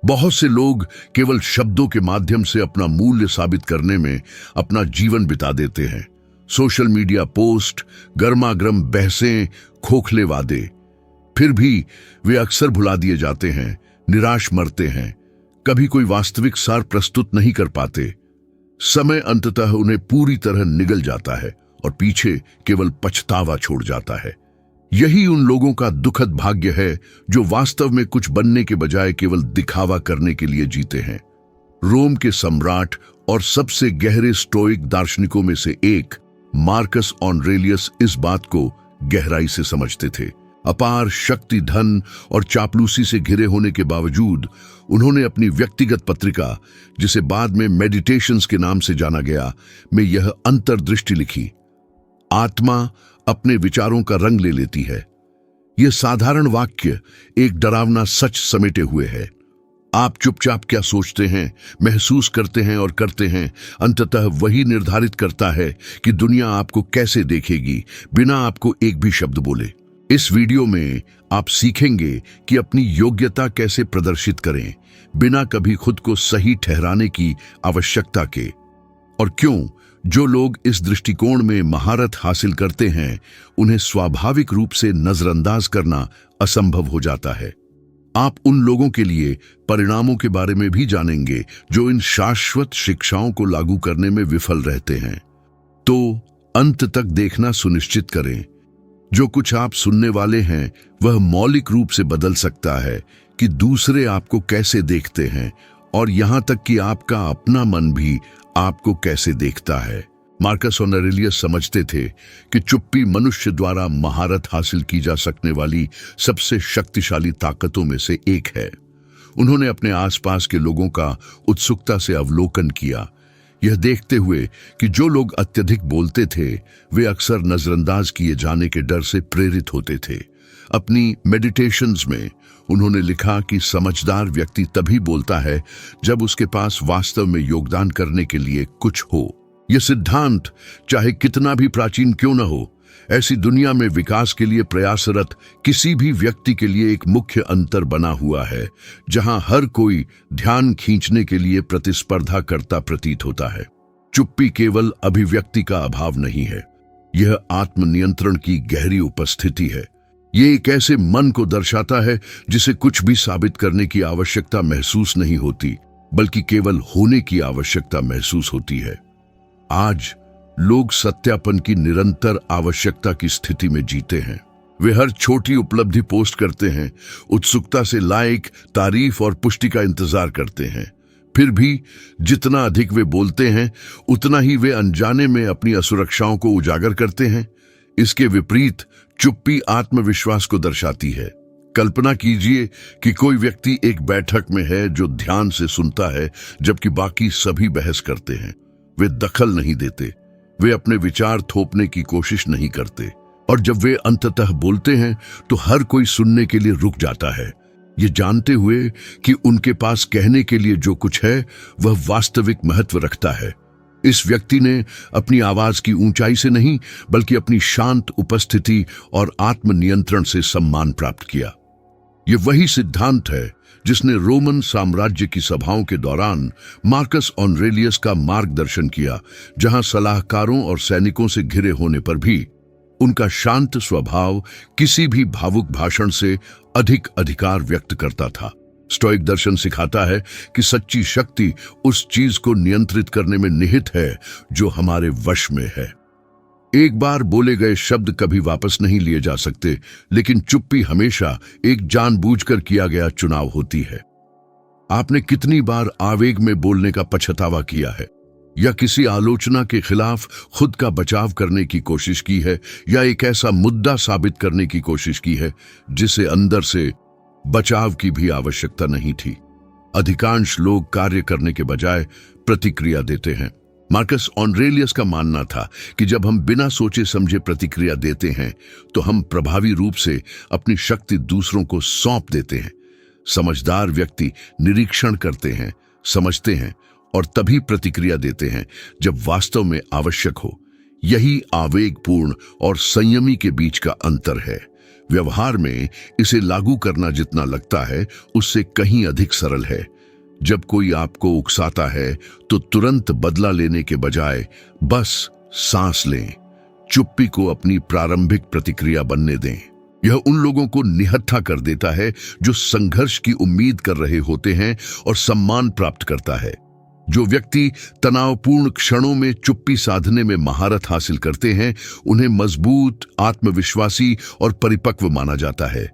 बहुत से लोग केवल शब्दों के माध्यम से अपना मूल्य साबित करने में अपना जीवन बिता देते हैं। सोशल मीडिया पोस्ट, गर्मागर्म बहसें, खोखले वादे। फिर भी वे अक्सर भुला दिए जाते हैं, निराश मरते हैं, कभी कोई वास्तविक सार प्रस्तुत नहीं कर पाते। समय अंततः उन्हें पूरी तरह निगल जाता है और पीछे केवल पछतावा छोड़ जाता है। यही उन लोगों का दुखद भाग्य है जो वास्तव में कुछ बनने के बजाय केवल दिखावा करने के लिए जीते हैं। रोम के सम्राट और सबसे गहरे स्टोइक दार्शनिकों में से एक मार्कस ऑरेलियस इस बात को गहराई से समझते थे। अपार शक्ति, धन और चापलूसी से घिरे होने के बावजूद उन्होंने अपनी व्यक्तिगत पत्रिका, जिसे बाद में मेडिटेशंस के नाम से जाना गया, में यह अंतर्दृष्टि लिखी। आत्मा अपने विचारों का रंग ले लेती है। यह साधारण वाक्य एक डरावना सच समेटे हुए है। आप चुपचाप क्या सोचते हैं, महसूस करते हैं और करते हैं, अंततः वही निर्धारित करता है कि दुनिया आपको कैसे देखेगी, बिना आपको एक भी शब्द बोले। इस वीडियो में आप सीखेंगे कि अपनी योग्यता कैसे प्रदर्शित करें बिना कभी खुद को सही ठहराने की आवश्यकता के, और क्यों जो लोग इस दृष्टिकोण में महारत हासिल करते हैं उन्हें स्वाभाविक रूप से नजरअंदाज करना असंभव हो जाता है। आप उन लोगों के लिए परिणामों के बारे में भी जानेंगे जो इन शाश्वत शिक्षाओं को लागू करने में विफल रहते हैं। तो अंत तक देखना सुनिश्चित करें। जो कुछ आप सुनने वाले हैं वह मौलिक रूप से बदल सकता है कि दूसरे आपको कैसे देखते हैं, और यहां तक कि आपका अपना मन भी आपको कैसे देखता है। मार्कस ऑरेलियस समझते थे कि चुप्पी मनुष्य द्वारा महारत हासिल की जा सकने वाली सबसे शक्तिशाली ताकतों में से एक है। उन्होंने अपने आसपास के लोगों का उत्सुकता से अवलोकन किया, यह देखते हुए कि जो लोग अत्यधिक बोलते थे वे अक्सर नजरअंदाज किए जाने के डर से प्रेरित होते थे। अपनी मेडिटेशंस में उन्होंने लिखा कि समझदार व्यक्ति तभी बोलता है जब उसके पास वास्तव में योगदान करने के लिए कुछ हो। यह सिद्धांत चाहे कितना भी प्राचीन क्यों न हो, ऐसी दुनिया में विकास के लिए प्रयासरत किसी भी व्यक्ति के लिए एक मुख्य अंतर बना हुआ है, जहां हर कोई ध्यान खींचने के लिए प्रतिस्पर्धा करता प्रतीत होता है। चुप्पी केवल अभिव्यक्ति का अभाव नहीं है, यह आत्मनियंत्रण की गहरी उपस्थिति है। ये एक ऐसे मन को दर्शाता है जिसे कुछ भी साबित करने की आवश्यकता महसूस नहीं होती, बल्कि केवल होने की आवश्यकता महसूस होती है। आज लोग सत्यापन की निरंतर आवश्यकता की स्थिति में जीते हैं। वे हर छोटी उपलब्धि पोस्ट करते हैं, उत्सुकता से लाइक, तारीफ और पुष्टि का इंतजार करते हैं। फिर भी जितना अधिक वे बोलते हैं उतना ही वे अनजाने में अपनी असुरक्षाओं को उजागर करते हैं। इसके विपरीत चुप्पी आत्मविश्वास को दर्शाती है। कल्पना कीजिए कि कोई व्यक्ति एक बैठक में है जो ध्यान से सुनता है जबकि बाकी सभी बहस करते हैं। वे दखल नहीं देते, वे अपने विचार थोपने की कोशिश नहीं करते, और जब वे अंततः बोलते हैं तो हर कोई सुनने के लिए रुक जाता है, ये जानते हुए कि उनके पास कहने के लिए जो कुछ है वह वास्तविक महत्व रखता है। इस व्यक्ति ने अपनी आवाज की ऊंचाई से नहीं बल्कि अपनी शांत उपस्थिति और आत्मनियंत्रण से सम्मान प्राप्त किया। यह वही सिद्धांत है जिसने रोमन साम्राज्य की सभाओं के दौरान मार्कस ऑरेलियस का मार्गदर्शन किया, जहां सलाहकारों और सैनिकों से घिरे होने पर भी उनका शांत स्वभाव किसी भी भावुक भाषण से अधिक अधिकार व्यक्त करता था। स्टोइक दर्शन सिखाता है कि सच्ची शक्ति उस चीज को नियंत्रित करने में निहित है जो हमारे वश में है। एक बार बोले गए शब्द कभी वापस नहीं लिए जा सकते, लेकिन चुप्पी हमेशा एक जानबूझकर किया गया चुनाव होती है। आपने कितनी बार आवेग में बोलने का पछतावा किया है, या किसी आलोचना के खिलाफ खुद का बचाव करने की कोशिश की है, या एक ऐसा मुद्दा साबित करने की कोशिश की है जिसे अंदर से बचाव की भी आवश्यकता नहीं थी। अधिकांश लोग कार्य करने के बजाय प्रतिक्रिया देते हैं। मार्कस ऑरेलियस का मानना था कि जब हम बिना सोचे समझे प्रतिक्रिया देते हैं तो हम प्रभावी रूप से अपनी शक्ति दूसरों को सौंप देते हैं। समझदार व्यक्ति निरीक्षण करते हैं, समझते हैं और तभी प्रतिक्रिया देते हैं जब वास्तव में आवश्यक हो। यही आवेगपूर्ण और संयमी के बीच का अंतर है। व्यवहार में इसे लागू करना जितना लगता है उससे कहीं अधिक सरल है, जब कोई आपको उकसाता है तो तुरंत बदला लेने के बजाय बस सांस लें, चुप्पी को अपनी प्रारंभिक प्रतिक्रिया बनने दें। यह उन लोगों को निहत्था कर देता है जो संघर्ष की उम्मीद कर रहे होते हैं और सम्मान प्राप्त करता है। जो व्यक्ति तनावपूर्ण क्षणों में चुप्पी साधने में महारत हासिल करते हैं, उन्हें मजबूत, आत्मविश्वासी और परिपक्व माना जाता है।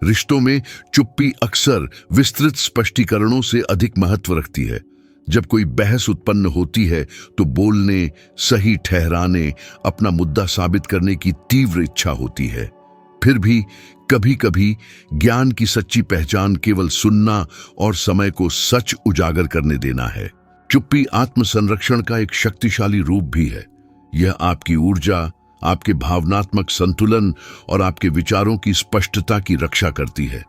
रिश्तों में चुप्पी अक्सर विस्तृत स्पष्टीकरणों से अधिक महत्व रखती है। जब कोई बहस उत्पन्न होती है तो बोलने, सही ठहराने, अपना मुद्दा साबित करने की तीव्र इच्छा होती है। फिर भी कभी कभी ज्ञान की सच्ची पहचान केवल सुनना और समय को सच उजागर करने देना है। चुप्पी आत्मसंरक्षण का एक शक्तिशाली रूप भी है। यह आपकी ऊर्जा, आपके भावनात्मक संतुलन और आपके विचारों की स्पष्टता की रक्षा करती है।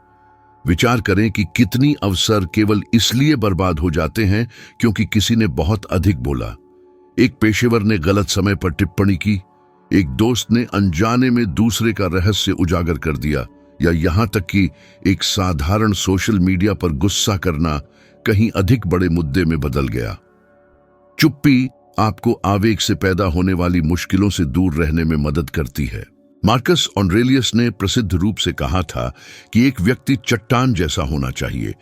विचार करें कि कितनी अवसर केवल इसलिए बर्बाद हो जाते हैं क्योंकि किसी ने बहुत अधिक बोला। एक पेशेवर ने गलत समय पर टिप्पणी की, एक दोस्त ने अनजाने में दूसरे का रहस्य उजागर कर दिया, या यहां तक कि एक साधारण सोशल मीडिया पर गुस्सा करना कहीं अधिक बड़े मुद्दे में बदल गया। चुप्पी आपको आवेग से पैदा होने वाली मुश्किलों से दूर रहने में मदद करती है। मार्कस ऑरेलियस ने प्रसिद्ध रूप से कहा था कि एक व्यक्ति चट्टान जैसा होना चाहिए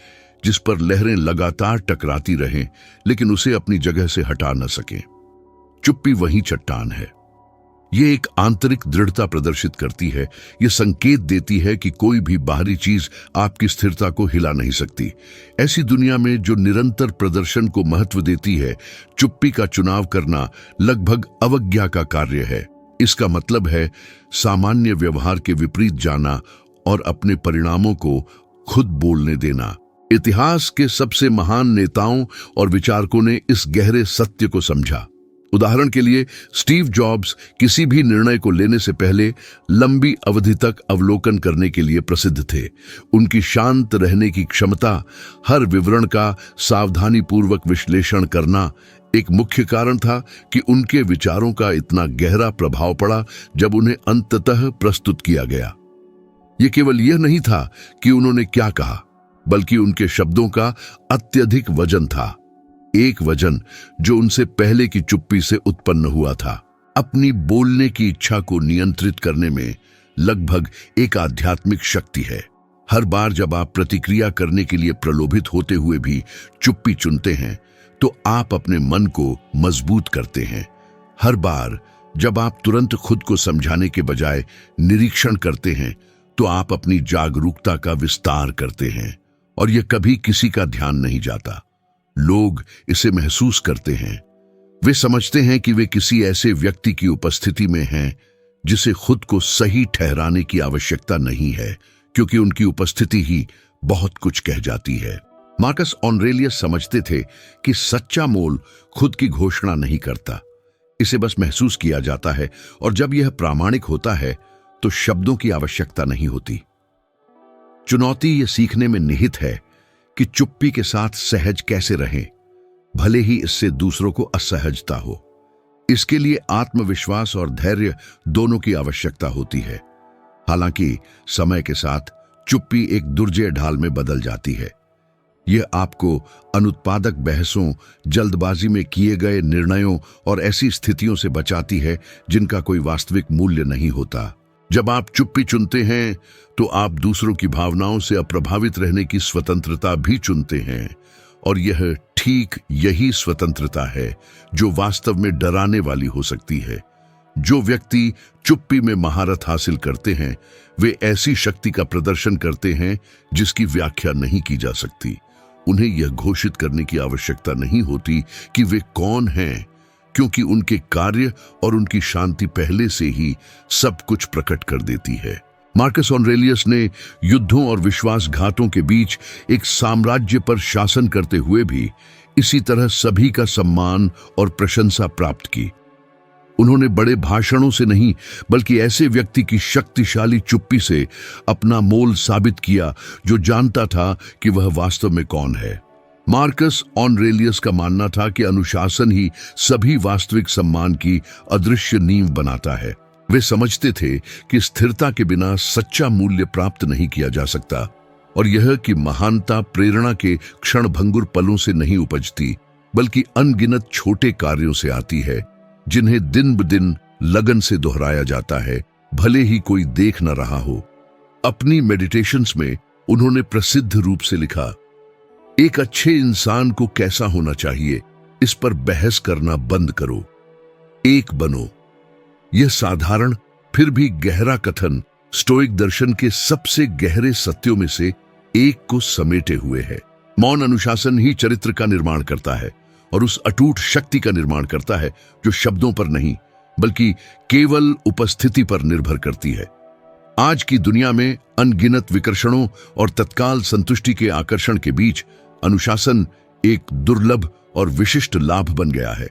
जिस पर लहरें लगातार टकराती रहें लेकिन उसे अपनी जगह से हटा न सकें। चुप्पी वही चट्टान है। ये एक आंतरिक दृढ़ता प्रदर्शित करती है। ये संकेत देती है कि कोई भी बाहरी चीज आपकी स्थिरता को हिला नहीं सकती। ऐसी दुनिया में जो निरंतर प्रदर्शन को महत्व देती है, चुप्पी का चुनाव करना लगभग अवज्ञा का कार्य है। इसका मतलब है सामान्य व्यवहार के विपरीत जाना और अपने परिणामों को खुद बोलने देना। इतिहास के सबसे महान नेताओं और विचारकों ने इस गहरे सत्य को समझा। उदाहरण के लिए स्टीव जॉब्स किसी भी निर्णय को लेने से पहले लंबी अवधि तक अवलोकन करने के लिए प्रसिद्ध थे। उनकी शांत रहने की क्षमता, हर विवरण का सावधानीपूर्वक विश्लेषण करना एक मुख्य कारण था कि उनके विचारों का इतना गहरा प्रभाव पड़ा जब उन्हें अंततः प्रस्तुत किया गया। यह केवल यह नहीं था कि उन्होंने क्या कहा, बल्कि उनके शब्दों का अत्यधिक वजन था। एक वजन जो उनसे पहले की चुप्पी से उत्पन्न हुआ था। अपनी बोलने की इच्छा को नियंत्रित करने में लगभग एक आध्यात्मिक शक्ति है। हर बार जब आप प्रतिक्रिया करने के लिए प्रलोभित होते हुए भी चुप्पी चुनते हैं तो आप अपने मन को मजबूत करते हैं। हर बार जब आप तुरंत खुद को समझाने के बजाय निरीक्षण करते हैं तो आप अपनी जागरूकता का विस्तार करते हैं, और यह कभी किसी का ध्यान नहीं जाता। लोग इसे महसूस करते हैं। वे समझते हैं कि वे किसी ऐसे व्यक्ति की उपस्थिति में हैं जिसे खुद को सही ठहराने की आवश्यकता नहीं है, क्योंकि उनकी उपस्थिति ही बहुत कुछ कह जाती है। मार्कस ऑरेलियस समझते थे कि सच्चा मोल खुद की घोषणा नहीं करता, इसे बस महसूस किया जाता है, और जब यह प्रामाणिक होता है तो शब्दों की आवश्यकता नहीं होती। चुनौती यह सीखने में निहित है कि चुप्पी के साथ सहज कैसे रहें, भले ही इससे दूसरों को असहजता हो। इसके लिए आत्मविश्वास और धैर्य दोनों की आवश्यकता होती है। हालांकि समय के साथ चुप्पी एक दुर्जय ढाल में बदल जाती है। यह आपको अनुत्पादक बहसों, जल्दबाजी में किए गए निर्णयों और ऐसी स्थितियों से बचाती है जिनका कोई वास्तविक मूल्य नहीं होता। जब आप चुप्पी चुनते हैं तो आप दूसरों की भावनाओं से अप्रभावित रहने की स्वतंत्रता भी चुनते हैं, और यह ठीक यही स्वतंत्रता है जो वास्तव में डराने वाली हो सकती है। जो व्यक्ति चुप्पी में महारत हासिल करते हैं वे ऐसी शक्ति का प्रदर्शन करते हैं जिसकी व्याख्या नहीं की जा सकती। उन्हें यह घोषित करने की आवश्यकता नहीं होती कि वे कौन हैं, क्योंकि उनके कार्य और उनकी शांति पहले से ही सब कुछ प्रकट कर देती है। मार्कस ऑरेलियस ने युद्धों और विश्वासघातों के बीच एक साम्राज्य पर शासन करते हुए भी इसी तरह सभी का सम्मान और प्रशंसा प्राप्त की। उन्होंने बड़े भाषणों से नहीं, बल्कि ऐसे व्यक्ति की शक्तिशाली चुप्पी से अपना मोल साबित किया जो जानता था कि वह वास्तव में कौन है। मार्कस ऑरेलियस का मानना था कि अनुशासन ही सभी वास्तविक सम्मान की अदृश्य नींव बनाता है। वे समझते थे कि स्थिरता के बिना सच्चा मूल्य प्राप्त नहीं किया जा सकता, और यह कि महानता प्रेरणा के क्षणभंगुर पलों से नहीं उपजती, बल्कि अनगिनत छोटे कार्यों से आती है, जिन्हें दिन ब दिन लगन से दोहराया जाता है, भले ही कोई देख न रहा हो। अपनी मेडिटेशंस में उन्होंने प्रसिद्ध रूप से लिखा, एक अच्छे इंसान को कैसा होना चाहिए, इस पर बहस करना बंद करो, एक बनो। यह साधारण फिर भी गहरा कथन स्टोइक दर्शन के सबसे गहरे सत्यों में से एक को समेटे हुए है। मौन अनुशासन ही चरित्र का निर्माण करता है और उस अटूट शक्ति का निर्माण करता है जो शब्दों पर नहीं, बल्कि केवल उपस्थिति पर निर्भर करती है। आज की दुनिया में अनगिनत विकर्षणों और तत्काल संतुष्टि के आकर्षण के बीच अनुशासन एक दुर्लभ और विशिष्ट लाभ बन गया है।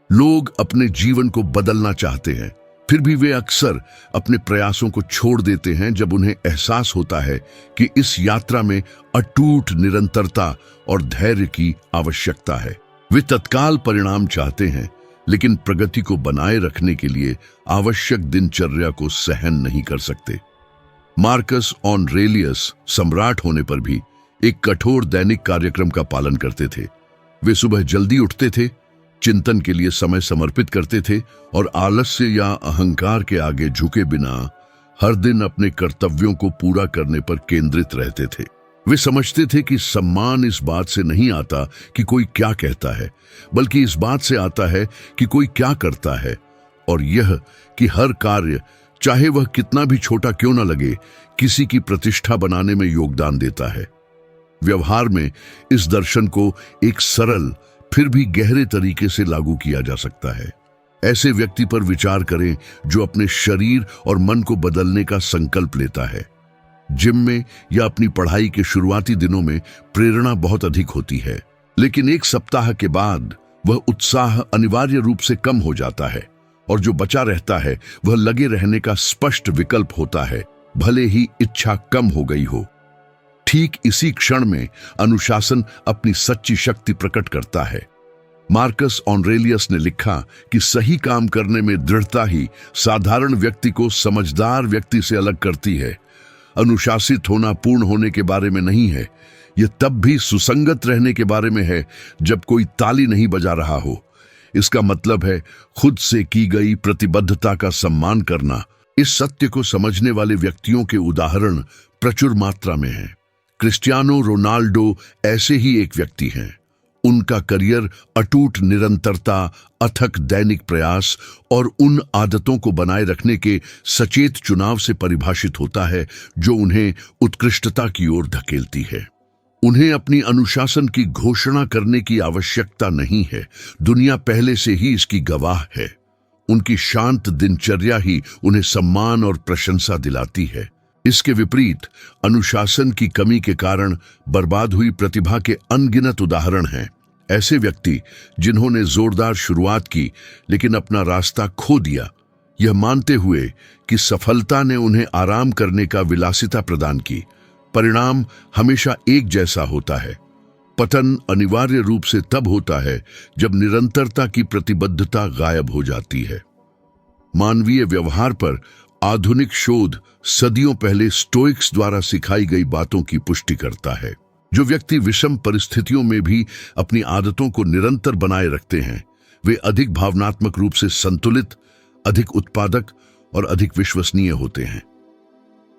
लोग अपने जीवन को बदलना चाहते हैं, फिर भी वे अक्सर अपने प्रयासों को छोड़ देते हैं जब उन्हें एहसास होता है कि इस यात्रा में अटूट निरंतरता और धैर्य की आवश्यकता है। वे तत्काल परिणाम चाहते हैं, लेकिन प्रगति को बनाए रखने के लिए आवश्यक दिनचर्या को सहन नहीं कर सकते। मार्कस ऑरेलियस सम्राट होने पर भी एक कठोर दैनिक कार्यक्रम का पालन करते थे। वे सुबह जल्दी उठते थे, चिंतन के लिए समय समर्पित करते थे और आलस्य या अहंकार के आगे झुके बिना हर दिन अपने कर्तव्यों को पूरा करने पर केंद्रित रहते थे। वे समझते थे कि सम्मान इस बात से नहीं आता कि कोई क्या कहता है, बल्कि इस बात से आता है कि कोई क्या करता है, और यह कि हर कार्य, चाहे वह कितना भी छोटा क्यों न लगे, किसी की प्रतिष्ठा बनाने में योगदान देता है। व्यवहार में इस दर्शन को एक सरल फिर भी गहरे तरीके से लागू किया जा सकता है। ऐसे व्यक्ति पर विचार करें जो अपने शरीर और मन को बदलने का संकल्प लेता है। जिम में या अपनी पढ़ाई के शुरुआती दिनों में प्रेरणा बहुत अधिक होती है, लेकिन एक सप्ताह के बाद वह उत्साह अनिवार्य रूप से कम हो जाता है और जो बचा रहता है वह लगे रहने का स्पष्ट विकल्प होता है, भले ही इच्छा कम हो गई हो। ठीक इसी क्षण में अनुशासन अपनी सच्ची शक्ति प्रकट करता है। मार्कस ऑरेलियस ने लिखा कि सही काम करने में दृढ़ता ही साधारण व्यक्ति को समझदार व्यक्ति से अलग करती है। अनुशासित होना पूर्ण होने के बारे में नहीं है, यह तब भी सुसंगत रहने के बारे में है जब कोई ताली नहीं बजा रहा हो। इसका मतलब है खुद से की गई प्रतिबद्धता का सम्मान करना। इस सत्य को समझने वाले व्यक्तियों के उदाहरण प्रचुर मात्रा में हैं। क्रिस्टियानो रोनाल्डो ऐसे ही एक व्यक्ति हैं। उनका करियर अटूट निरंतरता, अथक दैनिक प्रयास और उन आदतों को बनाए रखने के सचेत चुनाव से परिभाषित होता है जो उन्हें उत्कृष्टता की ओर धकेलती है। उन्हें अपनी अनुशासन की घोषणा करने की आवश्यकता नहीं है, दुनिया पहले से ही इसकी गवाह है। उनकी शांत दिनचर्या ही उन्हें सम्मान और प्रशंसा दिलाती है। इसके विपरीत अनुशासन की कमी के कारण बर्बाद हुई प्रतिभा के अनगिनत उदाहरण हैं। ऐसे व्यक्ति जिन्होंने जोरदार शुरुआत की लेकिन अपना रास्ता खो दिया, यह मानते हुए कि सफलता ने उन्हें आराम करने का विलासिता प्रदान की। परिणाम हमेशा एक जैसा होता है। पतन अनिवार्य रूप से तब होता है जब निरंतरता की प्रतिबद्धता गायब हो जाती है। मानवीय व्यवहार पर आधुनिक शोध सदियों पहले स्टोइक्स द्वारा सिखाई गई बातों की पुष्टि करता है। जो व्यक्ति विषम परिस्थितियों में भी अपनी आदतों को निरंतर बनाए रखते हैं, वे अधिक भावनात्मक रूप से संतुलित, अधिक उत्पादक और अधिक विश्वसनीय होते हैं।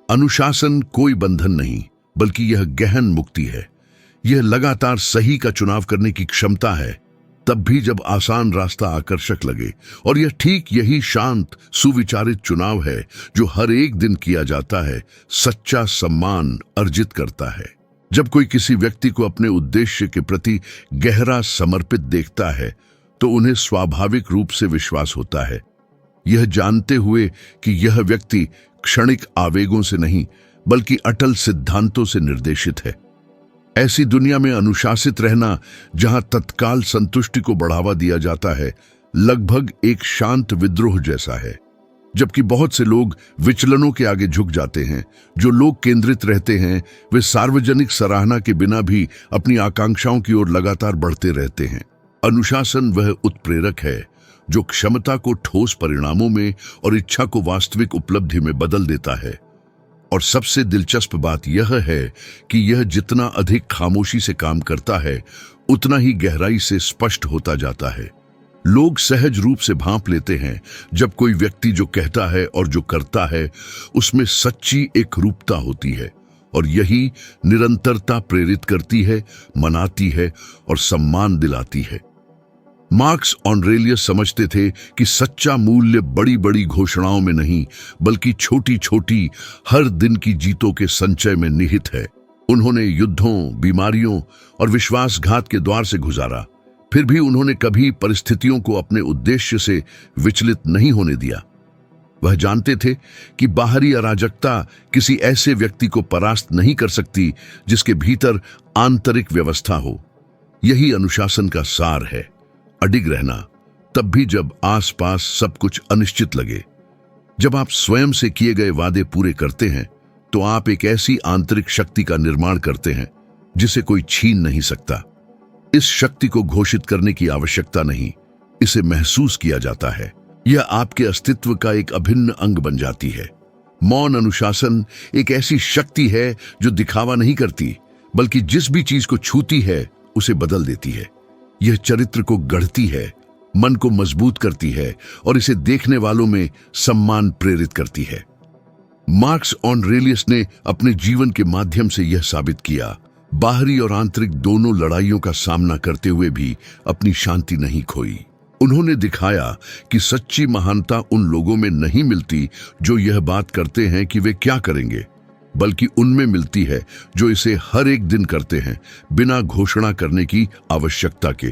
अनुशासन कोई बंधन नहीं, बल्कि यह गहन मुक्ति है। यह लगातार सही का चुनाव करने की क्षमता है, तब भी जब आसान रास्ता आकर्षक लगे। और यह ठीक यही शांत, सुविचारित चुनाव है जो हर एक दिन किया जाता है, सच्चा सम्मान अर्जित करता है। जब कोई किसी व्यक्ति को अपने उद्देश्य के प्रति गहरा समर्पित देखता है, तो उन्हें स्वाभाविक रूप से विश्वास होता है, यह जानते हुए कि यह व्यक्ति क्षणिक आवेगों से नहीं, बल्कि अटल सिद्धांतों से निर्देशित है। ऐसी दुनिया में अनुशासित रहना, जहां तत्काल संतुष्टि को बढ़ावा दिया जाता है, लगभग एक शांत विद्रोह जैसा है। जबकि बहुत से लोग विचलनों के आगे झुक जाते हैं। जो लोग केंद्रित रहते हैं, वे सार्वजनिक सराहना के बिना भी अपनी आकांक्षाओं की ओर लगातार बढ़ते रहते हैं। अनुशासन वह उत्प्रेरक है जो क्षमता को ठोस परिणामों में और इच्छा को वास्तविक उपलब्धि में बदल देता है। और सबसे दिलचस्प बात यह है कि यह जितना अधिक खामोशी से काम करता है उतना ही गहराई से स्पष्ट होता जाता है। लोग सहज रूप से भांप लेते हैं जब कोई व्यक्ति जो कहता है और जो करता है उसमें सच्ची एक रूपता होती है, और यही निरंतरता प्रेरित करती है, मनाती है और सम्मान दिलाती है। मार्क्स ऑरेलियस समझते थे कि सच्चा मूल्य बड़ी बड़ी घोषणाओं में नहीं बल्कि छोटी छोटी हर दिन की जीतों के संचय में निहित है। उन्होंने युद्धों, बीमारियों और विश्वासघात के द्वार से गुजारा, फिर भी उन्होंने कभी परिस्थितियों को अपने उद्देश्य से विचलित नहीं होने दिया। वह जानते थे कि बाहरी अराजकता किसी ऐसे व्यक्ति को परास्त नहीं कर सकती जिसके भीतर आंतरिक व्यवस्था हो। यही अनुशासन का सार है, अडिग रहना, तब भी जब आसपास सब कुछ अनिश्चित लगे। जब आप स्वयं से किए गए वादे पूरे करते हैं तो आप एक ऐसी आंतरिक शक्ति का निर्माण करते हैं जिसे कोई छीन नहीं सकता। इस शक्ति को घोषित करने की आवश्यकता नहीं, इसे महसूस किया जाता है। यह आपके अस्तित्व का एक अभिन्न अंग बन जाती है। मौन अनुशासन एक ऐसी शक्ति है जो दिखावा नहीं करती बल्कि जिस भी चीज को छूती है उसे बदल देती है। यह चरित्र को गढ़ती है, मन को मजबूत करती है और इसे देखने वालों में सम्मान प्रेरित करती है। मार्क्स ऑरेलियस ने अपने जीवन के माध्यम से यह साबित किया। बाहरी और आंतरिक दोनों लड़ाइयों का सामना करते हुए भी अपनी शांति नहीं खोई। उन्होंने दिखाया कि सच्ची महानता उन लोगों में नहीं मिलती जो यह बात करते हैं कि वे क्या करेंगे, बल्कि उनमें मिलती है जो इसे हर एक दिन करते हैं बिना घोषणा करने की आवश्यकता के,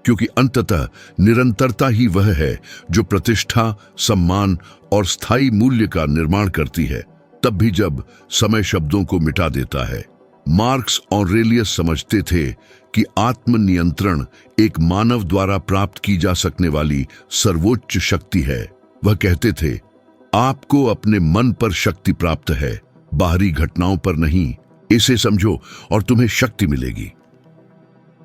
क्योंकि अंततः निरंतरता ही वह है जो प्रतिष्ठा, सम्मान और स्थायी मूल्य का निर्माण करती है, तब भी जब समय शब्दों को मिटा देता है। मार्क्स ऑरेलियस समझते थे कि आत्मनियंत्रण एक मानव द्वारा प्राप्त की जा सकने वाली सर्वोच्च शक्ति है। वह कहते थे, आपको अपने मन पर शक्ति प्राप्त है, बाहरी घटनाओं पर नहीं। इसे समझो और तुम्हें शक्ति मिलेगी।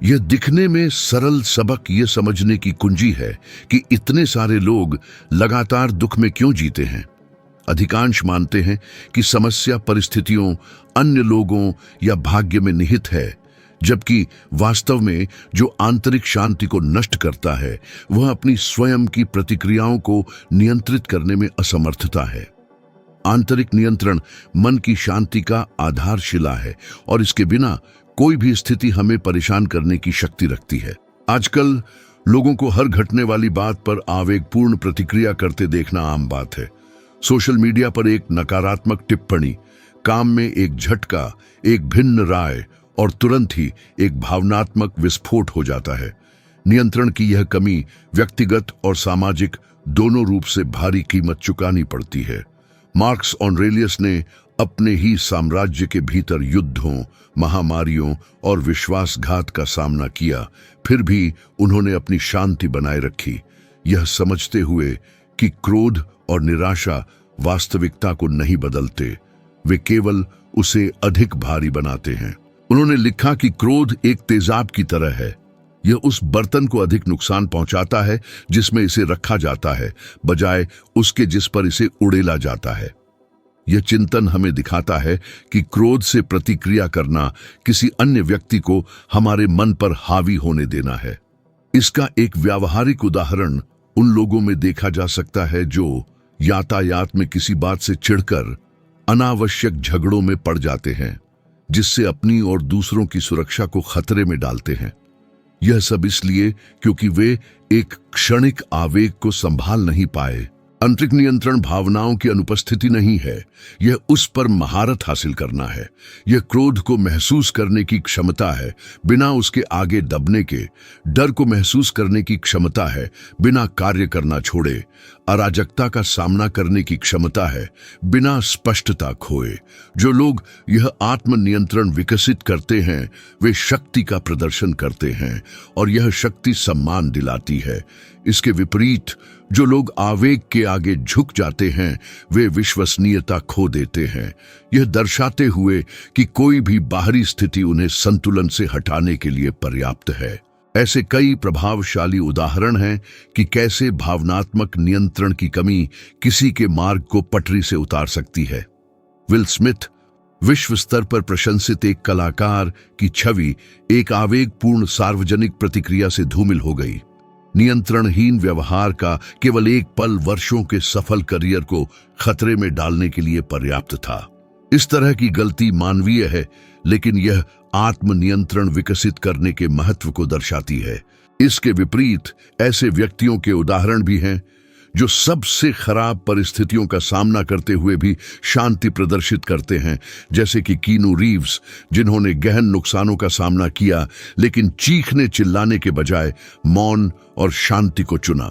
यह दिखने में सरल सबक यह समझने की कुंजी है कि इतने सारे लोग लगातार दुख में क्यों जीते हैं। अधिकांश मानते हैं कि समस्या परिस्थितियों, अन्य लोगों या भाग्य में निहित है, जबकि वास्तव में जो आंतरिक शांति को नष्ट करता है वह अपनी स्वयं की प्रतिक्रियाओं को नियंत्रित करने में असमर्थता है। आंतरिक नियंत्रण मन की शांति का आधारशिला है और इसके बिना कोई भी स्थिति हमें परेशान करने की शक्ति रखती है। आजकल लोगों को हर घटने वाली बात पर आवेगपूर्ण प्रतिक्रिया करते देखना आम बात है। सोशल मीडिया पर एक नकारात्मक टिप्पणी, काम में एक झटका, एक भिन्न राय और तुरंत ही एक भावनात्मक विस्फोट हो जाता है। नियंत्रण की यह कमी व्यक्तिगत और सामाजिक दोनों रूप से भारी कीमत चुकानी पड़ती है। मार्क्स ऑरेलियस ने अपने ही साम्राज्य के भीतर युद्धों, महामारियों और विश्वासघात का सामना किया, फिर भी उन्होंने अपनी शांति बनाए रखी, यह समझते हुए कि क्रोध और निराशा वास्तविकता को नहीं बदलते, वे केवल उसे अधिक भारी बनाते हैं। उन्होंने लिखा कि क्रोध एक तेजाब की तरह है, यह उस बर्तन को अधिक नुकसान पहुंचाता है जिसमें इसे रखा जाता है, बजाय उसके जिस पर इसे उड़ेला जाता है। यह चिंतन हमें दिखाता है कि क्रोध से प्रतिक्रिया करना किसी अन्य व्यक्ति को हमारे मन पर हावी होने देना है। इसका एक व्यावहारिक उदाहरण उन लोगों में देखा जा सकता है जो यातायात में किसी बात से चिढ़कर अनावश्यक झगड़ों में पड़ जाते हैं, जिससे अपनी और दूसरों की सुरक्षा को खतरे में डालते हैं। यह सब इसलिए क्योंकि वे एक क्षणिक आवेग को संभाल नहीं पाए। आंतरिक नियंत्रण भावनाओं की अनुपस्थिति नहीं है, यह उस पर महारत हासिल करना है। यह क्रोध को महसूस करने की क्षमता है बिना उसके आगे दबने के, डर को महसूस करने की क्षमता है बिना कार्य करना छोड़े, अराजकता का सामना करने की क्षमता है बिना स्पष्टता खोए। जो लोग यह आत्मनियंत्रण विकसित करते हैं वे शक्ति का प्रदर्शन करते हैं और यह शक्ति सम्मान दिलाती है। इसके विपरीत जो लोग आवेग के आगे झुक जाते हैं वे विश्वसनीयता खो देते हैं, यह दर्शाते हुए कि कोई भी बाहरी स्थिति उन्हें संतुलन से हटाने के लिए पर्याप्त है। ऐसे कई प्रभावशाली उदाहरण हैं कि कैसे भावनात्मक नियंत्रण की कमी किसी के मार्ग को पटरी से उतार सकती है। विल स्मिथ, विश्व स्तर पर प्रशंसित एक कलाकार की छवि एक आवेगपूर्ण सार्वजनिक प्रतिक्रिया से धूमिल हो गई। नियंत्रणहीन व्यवहार का केवल एक पल वर्षों के सफल करियर को खतरे में डालने के लिए पर्याप्त था। इस तरह की गलती मानवीय है, लेकिन यह आत्मनियंत्रण विकसित करने के महत्व को दर्शाती है। इसके विपरीत ऐसे व्यक्तियों के उदाहरण भी हैं जो सबसे खराब परिस्थितियों का सामना करते हुए भी शांति प्रदर्शित करते हैं, जैसे कि कीनू रीव्स, जिन्होंने गहन नुकसानों का सामना किया लेकिन चीखने चिल्लाने के बजाय मौन और शांति को चुना।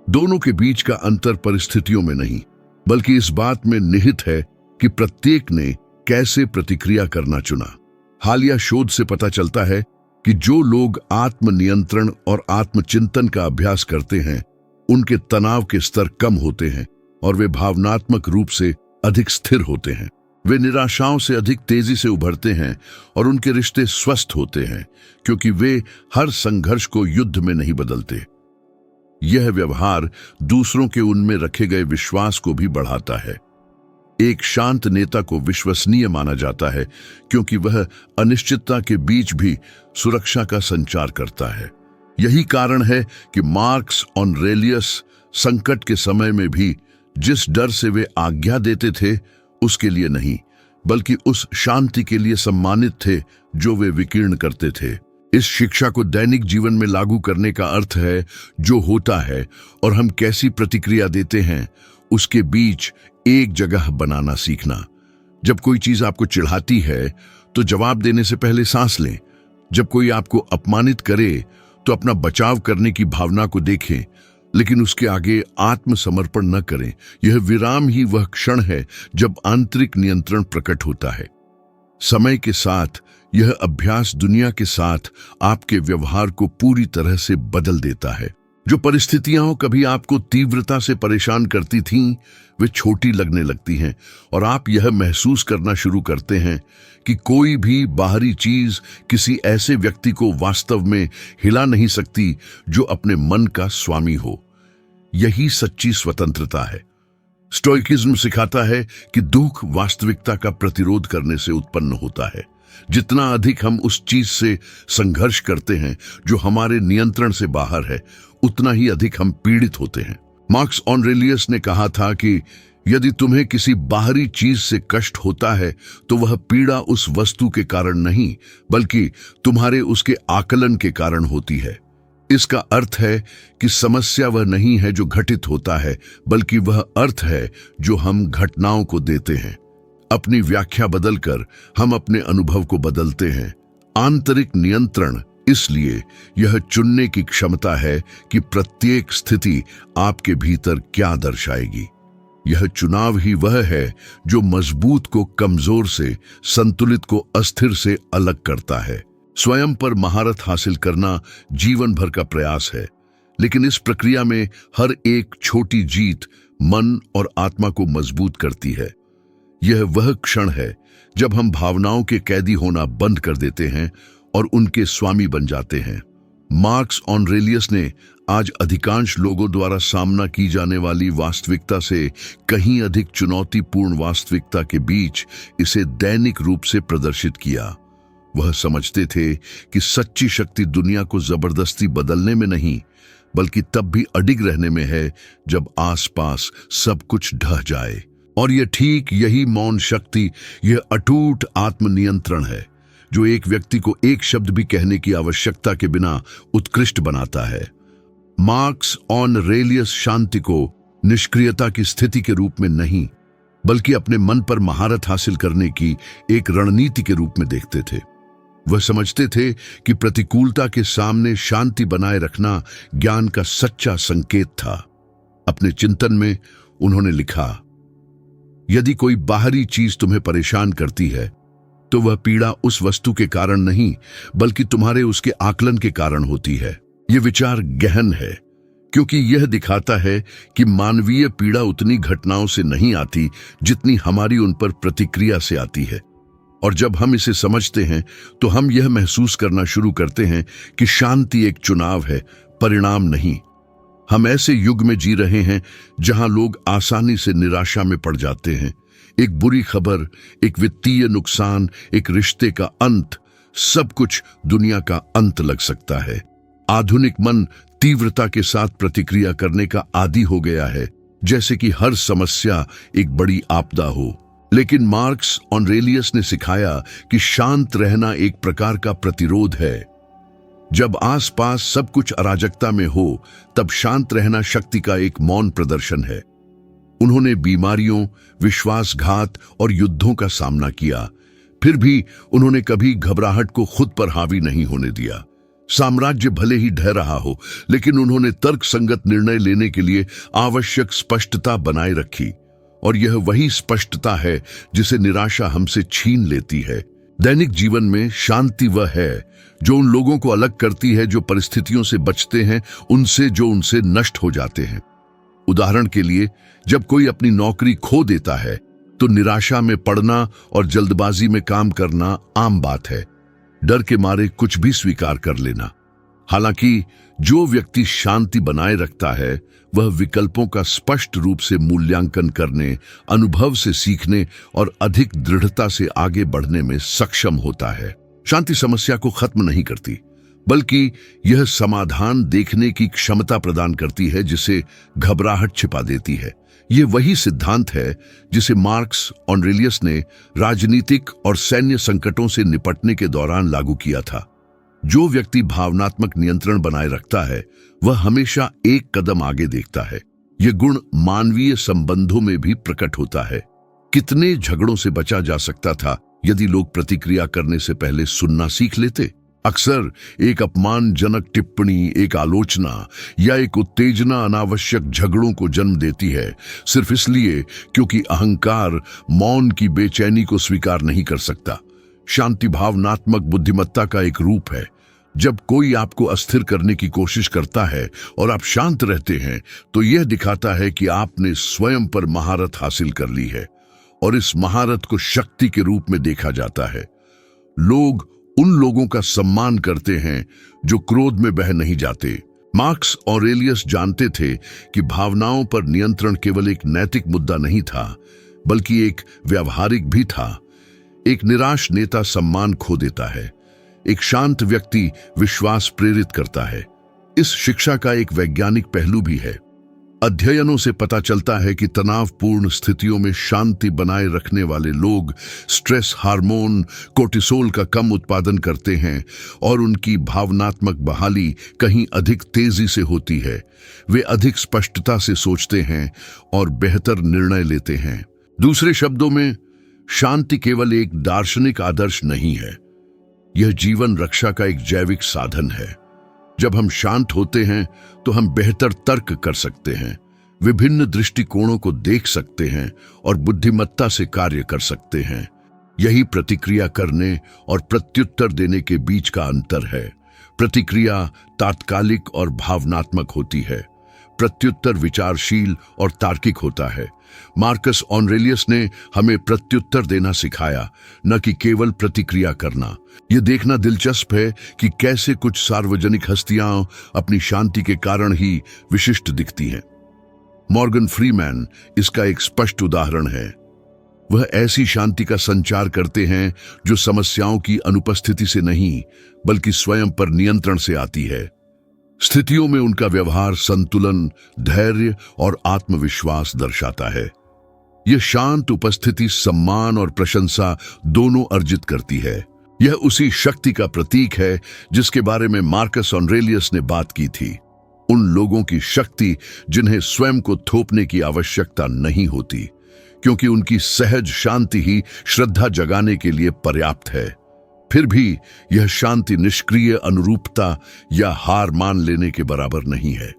दोनों के बीच का अंतर परिस्थितियों में नहीं, बल्कि इस बात में निहित है कि प्रत्येक ने कैसे प्रतिक्रिया करना चुना। हालिया शोध से पता चलता है कि जो लोग आत्मनियंत्रण और आत्मचिंतन का अभ्यास करते हैं, उनके तनाव के स्तर कम होते हैं और वे भावनात्मक रूप से अधिक स्थिर होते हैं। वे निराशाओं से अधिक तेजी से उभरते हैं और उनके रिश्ते स्वस्थ होते हैं, क्योंकि वे हर संघर्ष को युद्ध में नहीं बदलते। यह व्यवहार दूसरों के उनमें रखे गए विश्वास को भी बढ़ाता है। एक शांत नेता को विश्वसनीय माना जाता है क्योंकि वह अनिश्चितता के बीच भी सुरक्षा का संचार करता है। यही कारण है कि मार्क्स ऑरेलियस संकट के समय में भी जिस डर से वे आज्ञा देते थे, उसके लिए नहीं, बल्कि उस शांति के लिए सम्मानित थे जो वे विकीर्ण करते थे। इस शिक्षा को दैनिक जीवन में लागू करने का अर्थ है जो होता है और हम कैसी प्रतिक्रिया देते हैं उसके बीच एक जगह बनाना सीखना। जब कोई चीज आपको चिढ़ाती है तो जवाब देने से पहले सांस लें। जब कोई आपको अपमानित करे तो अपना बचाव करने की भावना को देखें, लेकिन उसके आगे आत्मसमर्पण न करें। यह विराम ही वह क्षण है जब आंतरिक नियंत्रण प्रकट होता है। समय के साथ यह अभ्यास दुनिया के साथ आपके व्यवहार को पूरी तरह से बदल देता है। जो परिस्थितियां कभी आपको तीव्रता से परेशान करती थीं, वे छोटी लगने लगती हैं और आप यह महसूस करना शुरू करते हैं कि कोई भी बाहरी चीज किसी ऐसे व्यक्ति को वास्तव में हिला नहीं सकती जो अपने मन का स्वामी हो। यही सच्ची स्वतंत्रता है। स्टोइकिज्म सिखाता है कि दुख वास्तविकता का प्रतिरोध करने से उत्पन्न होता है। जितना अधिक हम उस चीज से संघर्ष करते हैं जो हमारे नियंत्रण से बाहर है, उतना ही अधिक हम पीड़ित होते हैं। मार्क्स ऑरेलियस ने कहा था कि यदि तुम्हें किसी बाहरी चीज से कष्ट होता है तो वह पीड़ा उस वस्तु के कारण नहीं, बल्कि तुम्हारे उसके आकलन के कारण होती है। इसका अर्थ है कि समस्या वह नहीं है जो घटित होता है, बल्कि वह अर्थ है जो हम घटनाओं को देते हैं। अपनी व्याख्या बदलकर हम अपने अनुभव को बदलते हैं। आंतरिक नियंत्रण इसलिए यह चुनने की क्षमता है कि प्रत्येक स्थिति आपके भीतर क्या दर्शाएगी। यह चुनाव ही वह है जो मजबूत को कमजोर से, संतुलित को अस्थिर से अलग करता है। स्वयं पर महारत हासिल करना जीवन भर का प्रयास है, लेकिन इस प्रक्रिया में हर एक छोटी जीत मन और आत्मा को मजबूत करती है। यह वह क्षण है जब हम भावनाओं के कैदी होना बंद कर देते हैं और उनके स्वामी बन जाते हैं। मार्क्स ऑरेलियस ने आज अधिकांश लोगों द्वारा सामना की जाने वाली वास्तविकता से कहीं अधिक चुनौतीपूर्ण वास्तविकता के बीच इसे दैनिक रूप से प्रदर्शित किया। वह समझते थे कि सच्ची शक्ति दुनिया को जबरदस्ती बदलने में नहीं, बल्कि तब भी अडिग रहने में है जब आसपास सब कुछ ढह जाए। और यह ठीक यही मौन शक्ति, यह अटूट आत्मनियंत्रण है जो एक व्यक्ति को एक शब्द भी कहने की आवश्यकता के बिना उत्कृष्ट बनाता है। मार्क्स ऑरेलियस शांति को निष्क्रियता की स्थिति के रूप में नहीं, बल्कि अपने मन पर महारत हासिल करने की एक रणनीति के रूप में देखते थे। वह समझते थे कि प्रतिकूलता के सामने शांति बनाए रखना ज्ञान का सच्चा संकेत था। अपने चिंतन में उन्होंने लिखा, यदि कोई बाहरी चीज तुम्हें परेशान करती है तो वह पीड़ा उस वस्तु के कारण नहीं, बल्कि तुम्हारे उसके आकलन के कारण होती है। यह विचार गहन है क्योंकि यह दिखाता है कि मानवीय पीड़ा उतनी घटनाओं से नहीं आती जितनी हमारी उन पर प्रतिक्रिया से आती है। और जब हम इसे समझते हैं तो हम यह महसूस करना शुरू करते हैं कि शांति एक चुनाव है, परिणाम नहीं। हम ऐसे युग में जी रहे हैं जहां लोग आसानी से निराशा में पड़ जाते हैं, एक बुरी खबर, एक वित्तीय नुकसान, एक रिश्ते का अंत, सब कुछ दुनिया का अंत लग सकता है। आधुनिक मन तीव्रता के साथ प्रतिक्रिया करने का आदी हो गया है, जैसे कि हर समस्या एक बड़ी आपदा हो। लेकिन मार्कस ऑरेलियस ने सिखाया कि शांत रहना एक प्रकार का प्रतिरोध है। जब आसपास सब कुछ अराजकता में हो, तब शांत रहना शक्ति का एक मौन प्रदर्शन है। उन्होंने बीमारियों, विश्वासघात और युद्धों का सामना किया, फिर भी उन्होंने कभी घबराहट को खुद पर हावी नहीं होने दिया। साम्राज्य भले ही ढह रहा हो, लेकिन उन्होंने तर्कसंगत निर्णय लेने के लिए आवश्यक स्पष्टता बनाए रखी, और यह वही स्पष्टता है जिसे निराशा हमसे छीन लेती है। दैनिक जीवन में शांति वह है जो उन लोगों को अलग करती है जो परिस्थितियों से बचते हैं उनसे जो उनसे नष्ट हो जाते हैं। उदाहरण के लिए, जब कोई अपनी नौकरी खो देता है तो निराशा में पड़ना और जल्दबाजी में काम करना आम बात है, डर के मारे कुछ भी स्वीकार कर लेना। हालांकि जो व्यक्ति शांति बनाए रखता है वह विकल्पों का स्पष्ट रूप से मूल्यांकन करने, अनुभव से सीखने और अधिक दृढ़ता से आगे बढ़ने में सक्षम होता है। शांति समस्या को खत्म नहीं करती, बल्कि यह समाधान देखने की क्षमता प्रदान करती है जिसे घबराहट छिपा देती है। यह वही सिद्धांत है जिसे मार्कस ऑरेलियस ने राजनीतिक और सैन्य संकटों से निपटने के दौरान लागू किया था। जो व्यक्ति भावनात्मक नियंत्रण बनाए रखता है वह हमेशा एक कदम आगे देखता है। यह गुण मानवीय संबंधों में भी प्रकट होता है। कितने झगड़ों से बचा जा सकता था यदि लोग प्रतिक्रिया करने से पहले सुनना सीख लेते। अक्सर एक अपमानजनक टिप्पणी, एक आलोचना या एक उत्तेजना अनावश्यक झगड़ों को जन्म देती है, सिर्फ इसलिए क्योंकि अहंकार मौन की बेचैनी को स्वीकार नहीं कर सकता। शांति भावनात्मक बुद्धिमत्ता का एक रूप है। जब कोई आपको अस्थिर करने की कोशिश करता है और आप शांत रहते हैं, तो यह दिखाता है कि आपने स्वयं पर महारत हासिल कर ली है, और इस महारत को शक्ति के रूप में देखा जाता है। लोग उन लोगों का सम्मान करते हैं जो क्रोध में बह नहीं जाते। मार्कस ऑरेलियस जानते थे कि भावनाओं पर नियंत्रण केवल एक नैतिक मुद्दा नहीं था, बल्कि एक व्यावहारिक भी था। एक निराश नेता सम्मान खो देता है, एक शांत व्यक्ति विश्वास प्रेरित करता है। इस शिक्षा का एक वैज्ञानिक पहलू भी है। अध्ययनों से पता चलता है कि तनावपूर्ण स्थितियों में शांति बनाए रखने वाले लोग स्ट्रेस हार्मोन कोर्टिसोल का कम उत्पादन करते हैं और उनकी भावनात्मक बहाली कहीं अधिक तेजी से होती है। वे अधिक स्पष्टता से सोचते हैं और बेहतर निर्णय लेते हैं। दूसरे शब्दों में, शांति केवल एक दार्शनिक आदर्श नहीं है, यह जीवन रक्षा का एक जैविक साधन है। जब हम शांत होते हैं तो हम बेहतर तर्क कर सकते हैं, विभिन्न दृष्टिकोणों को देख सकते हैं और बुद्धिमत्ता से कार्य कर सकते हैं। यही प्रतिक्रिया करने और प्रत्युत्तर देने के बीच का अंतर है। प्रतिक्रिया तात्कालिक और भावनात्मक होती है, प्रत्युत्तर विचारशील और तार्किक होता है। मार्कस ऑरेलियस ने हमें प्रत्युत्तर देना सिखाया, न कि केवल प्रतिक्रिया करना। यह देखना दिलचस्प है कि कैसे कुछ सार्वजनिक हस्तियां अपनी शांति के कारण ही विशिष्ट दिखती हैं। मॉर्गन फ्रीमैन इसका एक स्पष्ट उदाहरण है। वह ऐसी शांति का संचार करते हैं जो समस्याओं की अनुपस्थिति से नहीं, बल्कि स्वयं पर नियंत्रण से आती है। स्थितियों में उनका व्यवहार संतुलन, धैर्य और आत्मविश्वास दर्शाता है। यह शांत उपस्थिति सम्मान और प्रशंसा दोनों अर्जित करती है। यह उसी शक्ति का प्रतीक है जिसके बारे में मार्कस ऑरेलियस ने बात की थी। उन लोगों की शक्ति जिन्हें स्वयं को थोपने की आवश्यकता नहीं होती, क्योंकि उनकी सहज शांति ही श्रद्धा जगाने के लिए पर्याप्त है। फिर भी यह शांति निष्क्रिय अनुरूपता या हार मान लेने के बराबर नहीं है।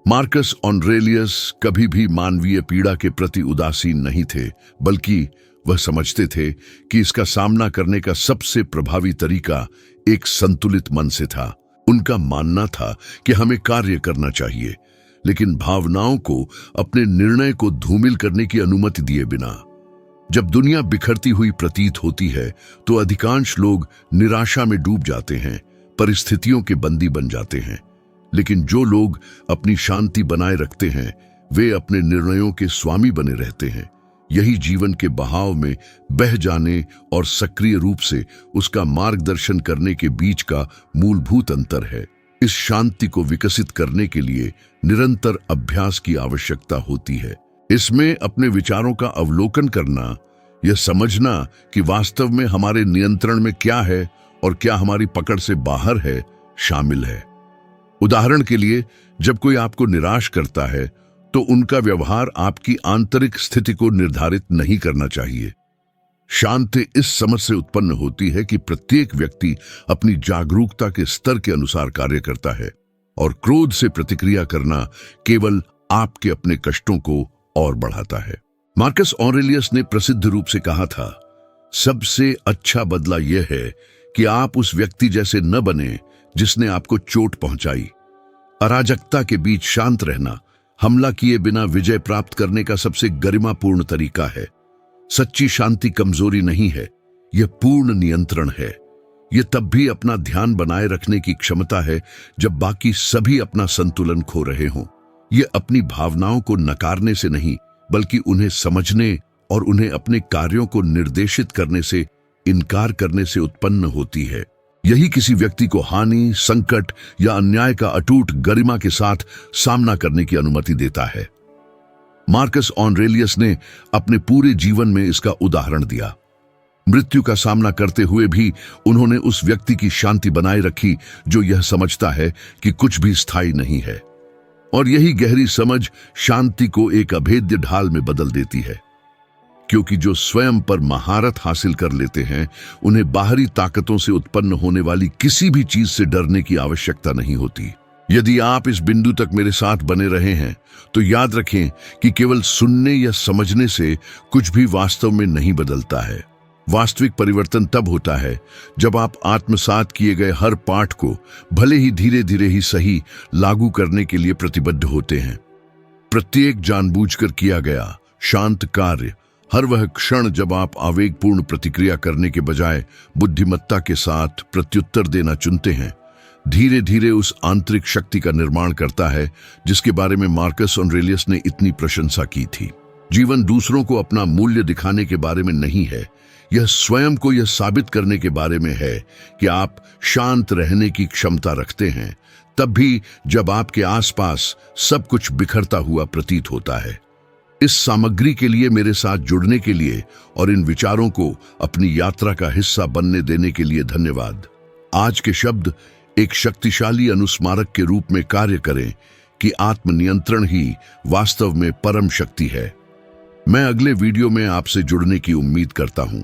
मार्कस ऑरेलियस कभी भी मानवीय पीड़ा के प्रति उदासीन नहीं थे, बल्कि वह समझते थे कि इसका सामना करने का सबसे प्रभावी तरीका एक संतुलित मन से था। उनका मानना था कि हमें कार्य करना चाहिए, लेकिन भावनाओं को अपने निर्णय को धूमिल करने की अनुमति दिए बिना। जब दुनिया बिखरती हुई प्रतीत होती है तो अधिकांश लोग निराशा में डूब जाते हैं, परिस्थितियों के बंदी बन जाते हैं। लेकिन जो लोग अपनी शांति बनाए रखते हैं वे अपने निर्णयों के स्वामी बने रहते हैं। यही जीवन के बहाव में बह जाने और सक्रिय रूप से उसका मार्गदर्शन करने के बीच का मूलभूत अंतर है। इस शांति को विकसित करने के लिए निरंतर अभ्यास की आवश्यकता होती है। इसमें अपने विचारों का अवलोकन करना, यह समझना कि वास्तव में हमारे नियंत्रण में क्या है और क्या हमारी पकड़ से बाहर है, शामिल है। उदाहरण के लिए, जब कोई आपको निराश करता है तो उनका व्यवहार आपकी आंतरिक स्थिति को निर्धारित नहीं करना चाहिए। शांति इस समझ से उत्पन्न होती है कि प्रत्येक व्यक्ति अपनी जागरूकता के स्तर के अनुसार कार्य करता है और क्रोध से प्रतिक्रिया करना केवल आपके अपने कष्टों को और बढ़ाता है। मार्कस ऑरेलियस ने प्रसिद्ध रूप से कहा था, सबसे अच्छा बदला यह है कि आप उस व्यक्ति जैसे न बने जिसने आपको चोट पहुंचाई। अराजकता के बीच शांत रहना हमला किए बिना विजय प्राप्त करने का सबसे गरिमापूर्ण तरीका है। सच्ची शांति कमजोरी नहीं है, यह पूर्ण नियंत्रण है। यह तब भी अपना ध्यान बनाए रखने की क्षमता है जब बाकी सभी अपना संतुलन खो रहे हों। यह अपनी भावनाओं को नकारने से नहीं, बल्कि उन्हें समझने और उन्हें अपने कार्यों को निर्देशित करने से इनकार करने से उत्पन्न होती है। यही किसी व्यक्ति को हानि, संकट या अन्याय का अटूट गरिमा के साथ सामना करने की अनुमति देता है। मार्कस ऑरेलियस ने अपने पूरे जीवन में इसका उदाहरण दिया। मृत्यु का सामना करते हुए भी उन्होंने उस व्यक्ति की शांति बनाए रखी जो यह समझता है कि कुछ भी स्थायी नहीं है। और यही गहरी समझ शांति को एक अभेद्य ढाल में बदल देती है, क्योंकि जो स्वयं पर महारत हासिल कर लेते हैं उन्हें बाहरी ताकतों से उत्पन्न होने वाली किसी भी चीज से डरने की आवश्यकता नहीं होती। यदि आप इस बिंदु तक मेरे साथ बने रहे हैं तो याद रखें कि केवल सुनने या समझने से कुछ भी वास्तव में नहीं बदलता है। वास्तविक परिवर्तन तब होता है जब आप आत्मसात किए गए हर पाठ को, भले ही धीरे धीरे ही सही, लागू करने के लिए प्रतिबद्ध होते हैं। प्रत्येक जानबूझकर किया गया शांत कार्य, हर वह क्षण जब आप आवेगपूर्ण प्रतिक्रिया करने के बजाय बुद्धिमत्ता के साथ प्रत्युत्तर देना चुनते हैं, धीरे धीरे उस आंतरिक शक्ति का निर्माण करता है जिसके बारे में मार्कस ऑरेलियस ने इतनी प्रशंसा की थी। जीवन दूसरों को अपना मूल्य दिखाने के बारे में नहीं है, यह स्वयं को यह साबित करने के बारे में है कि आप शांत रहने की क्षमता रखते हैं, तब भी जब आपके आसपास सब कुछ बिखरता हुआ प्रतीत होता है। इस सामग्री के लिए मेरे साथ जुड़ने के लिए और इन विचारों को अपनी यात्रा का हिस्सा बनने देने के लिए धन्यवाद। आज के शब्द एक शक्तिशाली अनुस्मारक के रूप में कार्य करें कि आत्मनियंत्रण ही वास्तव में परम शक्ति है। मैं अगले वीडियो में आपसे जुड़ने की उम्मीद करता हूं।